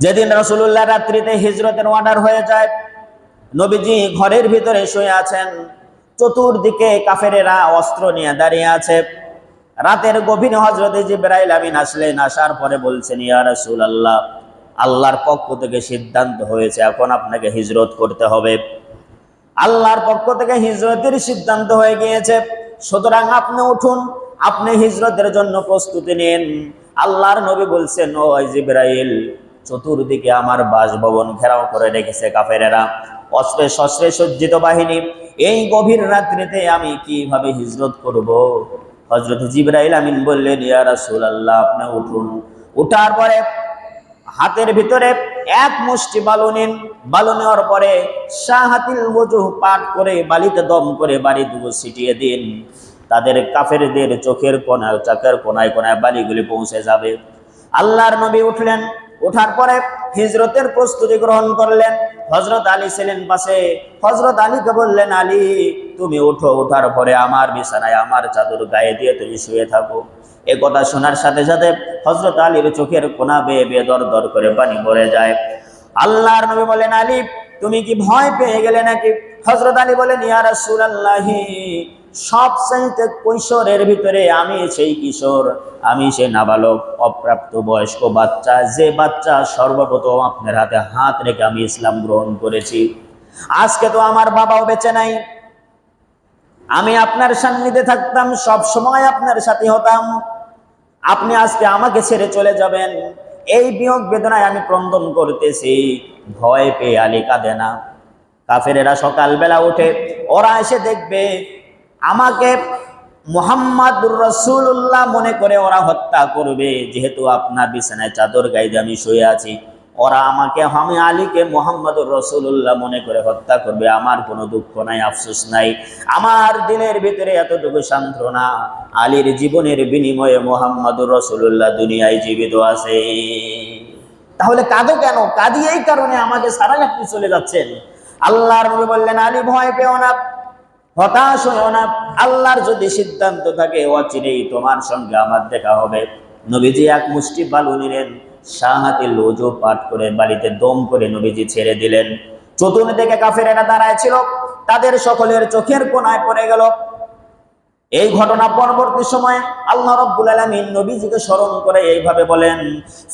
যেদিন রাসূলুল্লাহ রাত্রিতে হিজরতের অর্ডার হয়ে যায়, নবীজি ঘরের ভিতরে শুয়ে আছেন, চতুর্দিকে কাফেরেরা অস্ত্র নিয়ে দাঁড়িয়ে আছে। রাতের গভীরে হযরত জিবরাইল আমিন আসলেন, আসার পরে বলছেন, ইয়া রাসূলুল্লাহ, আল্লাহর পক্ষ থেকে সিদ্ধান্ত হয়েছে, এখন আপনাকে হিজরত করতে হবে। আল্লাহর পক্ষ থেকে হিজরতের সিদ্ধান্ত হয়ে গিয়েছে, সুতরাং আপনি উঠুন, আপনি হিজরতের জন্য প্রস্তুতি নিন। আল্লাহর নবী বলছেন, ও জিবরাইল, চতুর্দিকে আমার বাসভবন ঘেরাও করে রেখেছে কাফেরেরা, অস্ত্রে শস্ত্রে সজ্জিত বাহিনী। এই গভীর রাত্রিতে আমি কিভাবে হিজরত করব? হযরত জিবরাইল আমিন বললেন, ইয়া রাসূলুল্লাহ, আপনি উঠুন। উঠার পরে হাতের ভিতরে এক মুষ্টি বালু নিন, বালু নেওয়ার পরে শাহাতিল ওযুহ পাঠ করে বালিতে দম করে বাড়ি দুটো ছিটিয়ে দিন। তাদের কাফেরদের চোখের কোণায় কোণায় কোণায় বালিগুলি পৌঁছে যাবে। আল্লাহর নবী উঠলেন, ওঠার পরে হিজরতের প্রস্তুতি গ্রহণ করলেন। হযরত আলী ছিলেন পাশে, হযরত আলীকে বললেন, আলী তুমি ওঠো, ওঠার পরে আমার বিছানায় আমার চাদর গায়ে দিয়ে তুমি শুয়ে থাকো। এ কথা শোনার সাথে সাথে হযরত আলীর চোখের কোণা বেয়ে বেয়ে দর দর করে পানি পড়ে যায়। আল্লাহর নবী বলেন, আলী তুমি কি ভয় পেয়ে গেলে নাকি? হযরত আলী বলেন, ইয়া রাসূলুল্লাহ, সবচাইতে কৈশোরের ভিতরে আমি সেই কিশোর, আমি সেই নাবালক অপ্রাপ্ত বয়স্ক বাচ্চা, যে বাচ্চা সর্বপ্রথম আপনার হাতে হাত রেখে আমি ইসলাম গ্রহণ করেছি। আজকে তো আমার বাবাও বেঁচে নাই, আমি আপনার সান্নিধ্যে থাকতাম, সব সময় আপনার সাথে হতাম, আপনি আজকে আমাকে ছেড়ে চলে যাবেন, এই বিয়োগ বেদনায় আমি ক্রন্দন করতেছি। ভয় পেয়ে আলী কাঁদে না। কাফেরেরা সকালবেলা উঠে ওরা এসে দেখবে আমাকে মুহাম্মাদুর রাসূলুল্লাহ মনে করে ওরা হত্যা করবে, যেহেতু আপনার বিছানায় চাদর গায়ে দিয়ে আমি শুয়ে আছি। ওরা আমাকে, আমি আলীকে মুহাম্মাদুর রাসূলুল্লাহ মনে করে হত্যা করবে। আমার কোনো দুঃখ নাই, আফসোস নাই, আমার দিলের ভিতরে এতটুকু সান্ত্বনা, আলীর জীবনের বিনিময়ে মুহাম্মাদুর রাসূলুল্লাহ দুনিয়ায় জীবিত আছে। তাহলে কাঁদো কেন? কাঁদি এই কারণে, আমাকে ছাড়াই আপনি চলে যাচ্ছেন। আল্লাহর নবী বললেন, আলী ভয় পেও না, হতাশ হও না, আল্লাহর যদি সিদ্ধান্ত থাকে অচিরেই তোমার সঙ্গে আমার দেখা হবে। নবীজি এক মুষ্টি বালু নিলেন, শাহাতিল ওযুহ পাঠ করে বালিতে দম করে নবীজি ছেড়ে দিলেন। চতুর্দিকে কাফেরেরা দাঁড়ায় ছিল, তাদের সকলের চোখের কোণায় পড়ে গেল। এই ঘটনা পরবর্তী সময়ে আল্লাহ রাব্বুল আলামিন নবীজিকে স্মরণ করে এইভাবে বলেন,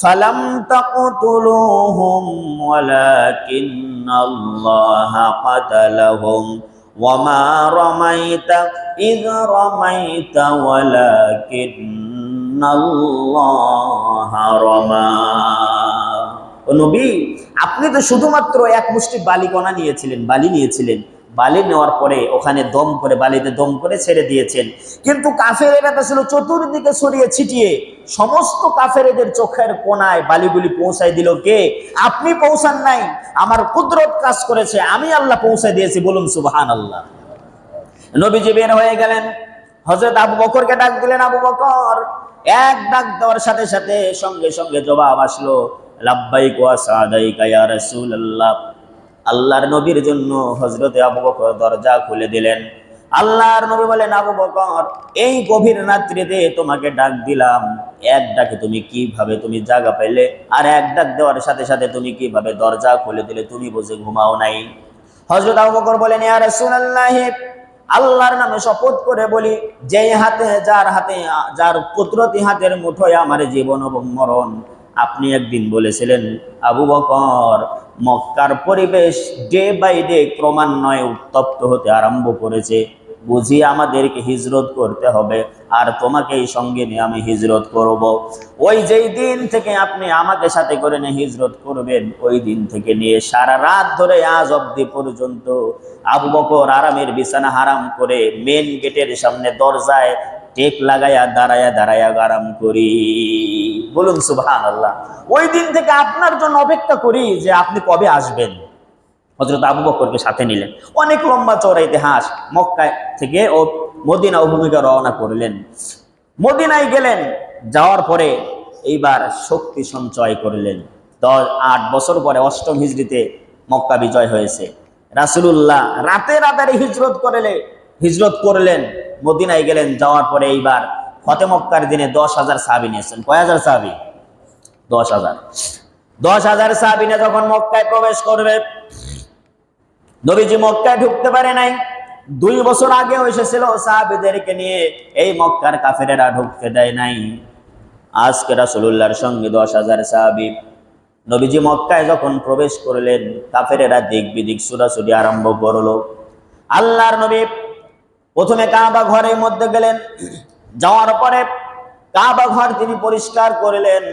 ফালাম তাকতুলুহুম ওয়ালাকিন্নাল্লাহা কাতালাহুম ওয়ামা রামাইতা ইয রামাইতা ওয়ালাকিন্নাল্লাহা রামা। ও নবী, আপনি তো শুধুমাত্র এক মুষ্টি বালিকণা নিয়েছিলেন, বালি নিয়েছিলেন, বালি নেওয়ার পরে ওখানে দম করে বালিতে দম করে ছেড়ে দিয়েছেন, কিন্তু কাফেরেরা ছিল চতুর্দিকে ছড়িয়ে ছিটিয়ে, সমস্ত কাফেরদের চোখের কোণায় বালিগুলি পৌঁছায় দিল কে? আপনি পৌঁছান নাই, আমার কুদরত কাজ করেছে, আমি আল্লাহ পৌঁছায় দিয়েছি। বলুন সুবহানাল্লাহ। নবীজি বের হয়ে গেলেন, হযরত আবু বকরকে ডাক দিলেন। আবু বকর এক ডাক দেওয়ার সাথে সাথে সঙ্গে সঙ্গে জবাব আসলো, লাব্বাইক ওয়া সাদাইকা ইয়া রাসূলুল্লাহ। আল্লাহর নবীর জন্য হযরতে আবু বকর দরজা খুলে দিলেন। আল্লাহর নবী বলেন, আবু বকর, এই গভীর রাত্রিতে তোমাকে ডাক দিলাম, এক ডাকে তুমি কিভাবে তুমি জায়গা পেলে, আর এক ডাক দেওয়ার সাথে সাথে তুমি কিভাবে দরজা খুলে দিলে? তুমি বুঝে ঘুমাও নাই? হযরত আবু বকর বলেন, ইয়া রাসূলুল্লাহ, আল্লাহর নামে শপথ করে বলি, যেই হাতে যার কুদরতি হাতের মুঠোয় আমার জীবন এবং মরণ। আপনি একদিন বলেছিলেন, আবু বকর, মক্কার পরিবেশ ডে বাই ডে ক্রমান্বয়ে উত্তপ্ত হতে আরম্ভ করেছে, বুঝি আমাদেরকে হিজরত করতে হবে, আর তোমাকেই সঙ্গে নিয়ে আমি হিজরত করব। ওই যেই দিন থেকে আপনি আমাকে সাথে করে নিয়ে হিজরত করবেন, ওই দিন থেকে নিয়ে সারা রাত ধরে আজ অবধি পর্যন্ত আবু বকর আরামের বিছানা হারাম করে মেন গেটের সামনে দরজায় টেক লাগাইয়া দাঁড়ায়া দাঁড়ায়া আরাম করি। বলুন সুবহানাল্লাহ। ওই দিন থেকে আপনার জন্য অপেক্ষা করি যে আপনি কবে আসবেন। হযরত আবু বকরকে সাথে নিলেন, অনেক লম্বা চওড়া ইতিহাস। মক্কায় থেকে ও মদিনা অভিমুখে রওনা করলেন। মদিনায় গেলেন, যাওয়ার পরে এইবার শক্তি সঞ্চয় করলেন। 8 বছর পরে 8ম হিজরিতে মক্কা বিজয় হয়েছে। রাসূলুল্লাহ রাতে রাতে হিজরত করলেন, মদিনায় গেলেন। যাওয়ার পরে এইবার ফতে মক্কার দিনে 10,000 সাহাবী নিয়েছেন। কয় হাজার সাহাবী? 10,000। 10,000 সাহাবীরা যখন মক্কায় প্রবেশ করবে, নবীজি মক্কায় ঢুকতে পারে নাই। 2 বছর আগেও এসেছিল সাহাবীদেরকে নিয়ে, এই মক্কার কাফেরেরা ঢুকতে দেয় নাই। আজকে রাসূলুল্লাহর সঙ্গে 10,000 সাহাবী। নবীজি মক্কায় যখন প্রবেশ করলেন, কাফেরেরা দিক বিদিক ছুটাছুটি আরম্ভ করলো। আল্লাহর নবী প্রথমে কাবা ঘরের মধ্যে গেলেন, যাওয়ার পরে কাবা ঘর তিনি পরিষ্কার করলেন।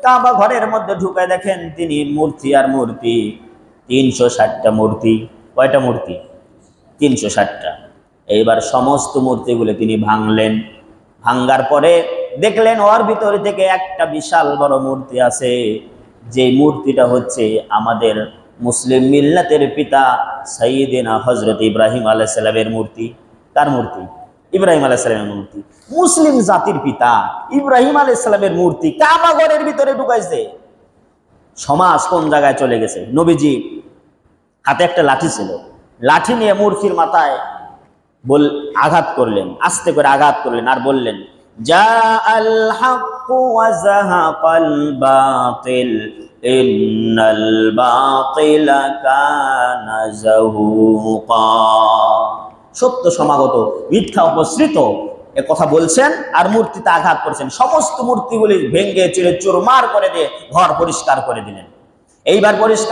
কাবা ঘরের মধ্যে ঢুকে দেখেন তিনি মূর্তি আর মূর্তি, 360টা মূর্তি। কয়টা মূর্তি? 360টা। এইবার সমস্ত মূর্তিগুলো তিনি ভাঙলেন। ভাঙ্গার পরে দেখলেন ওর ভিতর থেকে একটা বিশাল বড় মূর্তি আছে, যে মূর্তিটা হচ্ছে আমাদের মুসলিম মিল্লাতের পিতা সাইয়েদিনা হযরত ইব্রাহিম আলাইহিস সালামের মূর্তি। কার মূর্তি? ইব্রাহিম আলাইহিস সালামের মূর্তি। মুসলিম জাতির পিতা ইব্রাহিম আলাইহিস সালামের মূর্তি কাবা ঘরের ভিতরে ঢুকাইছে। সমাজ কোন জায়গায় চলে গেছে! নবীজি হাতে একটা লাঠি ছিল, লাঠি নিয়ে মূর্তির মাথায় আঘাত করলেন, আস্তে করে আঘাত করলেন আর বললেন, জাআল হাক্কু ওয়া যাহাকাল বাতিল ইন্নাল বাতিলা কানা যাহুকা। সত্য সমাগত, মিথ্যা উপসৃত, এ কথা বলছেন আর মূর্তিতে আঘাত করেছেন। সমস্ত মূর্তিগুলি ভেঙ্গে চিরে চুরমার করে দিয়ে ঘর পরিষ্কার করে দিলেন। এইবার পরিষ্কার